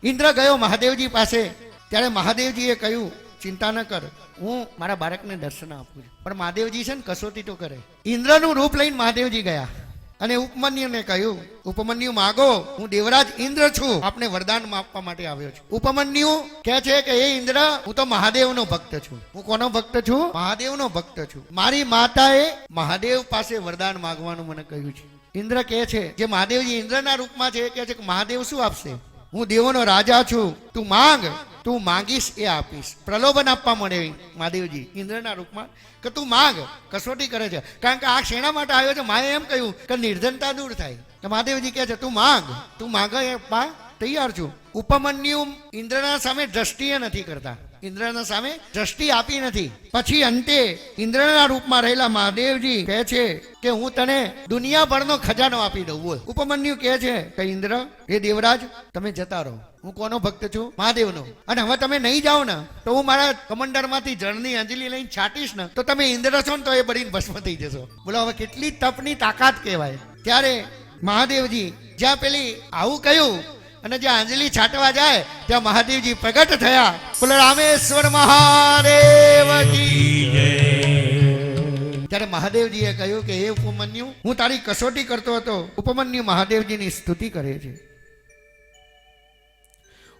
ઇન્દ્ર ગયો મહાદેવજી પાસે, ત્યારે મહાદેવજીએ કહ્યું ચિંતા ન કર, હું મારા બાળકને દર્શન આપું છું. પણ મહાદેવજી છે ને કસોટી તો કરે. ઇન્દ્રનું રૂપ લઈને મહાદેવજી ગયા અને ઉપમન્યુને કહ્યું ઉપમન્યુ માગો, હું દેવરાજ ઇન્દ્ર છું, આપને વરદાન આપવા માટે આવ્યો છું. ઉપમન્યુ કહે છે કે એ ઇન્દ્ર, હું તો મહાદેવનો ભક્ત છું. હું કોનો ભક્ત છું? મહાદેવનો ભક્ત છું. મારી માતાએ મહાદેવ પાસે વરદાન માંગવાનું મને કહ્યું છે. ઇન્દ્ર કહે છે, જે મહાદેવજી ઇન્દ્રના રૂપમાં છે, કહે છે કે મહાદેવ શું આપશે? હું દેવોનો રાજા છું, તું માંગ, તું માંગીશ એ આપીશ. પ્રલોભન આપવા મળે મહાદેવજી ઇન્દ્રના રૂપમાં કે તું માંગ. કસોટી કરે છે, કારણ કે આ શેના માટે આવ્યો છે? માએ એમ કહ્યું કે નિર્ધનતા દૂર થાય. તો મહાદેવજી કહે છે તું માંગ, તું માંગ એ તૈયાર છું. ઉપમન્યુ ઇન્દ્રના સામે દ્રષ્ટિએ નથી કરતા, ઇન્દ્રના સામે દ્રષ્ટિ આપી નથી. પછી અંતે ઇન્દ્રના રૂપમાં રહેલા મહાદેવજી કહે છે કે હું તને દુનિયાભરનો ખજાનો આપી દઉં. બોલ. ઉપમન્યુ કહે છે કે ઇન્દ્ર, હે દેવરાજ, તમે જતા રહો. હું કોનો ભક્ત છું? મહાદેવનો. અને હવે તમે નહીં જાઓ ને તો હું મારા કમંડરમાંથી જળની અંજલિ લઈને છાટીશ ને તો તમે ઇન્દ્ર છો ને તો એ બળીને ભસ્મ થઈ જશો. બોલો, હવે કેટલી તપની તાકાત કહેવાય. ત્યારે મહાદેવજી જ્યાં પેલી આવું કહ્યું અને જ્યાં અંજલિ છાંટવા જાય ત્યાં મહાદેવજી પ્રગટ થયા. બોલો રામેશ્વર મહાદેવ કી જય. ત્યારે મહાદેવજીએ કહ્યું કે હે ઉપમન્યુ, હું તારી કસોટી કરતો હતો. ઉપમન્યુ મહાદેવજીની સ્તુતિ કરે છે.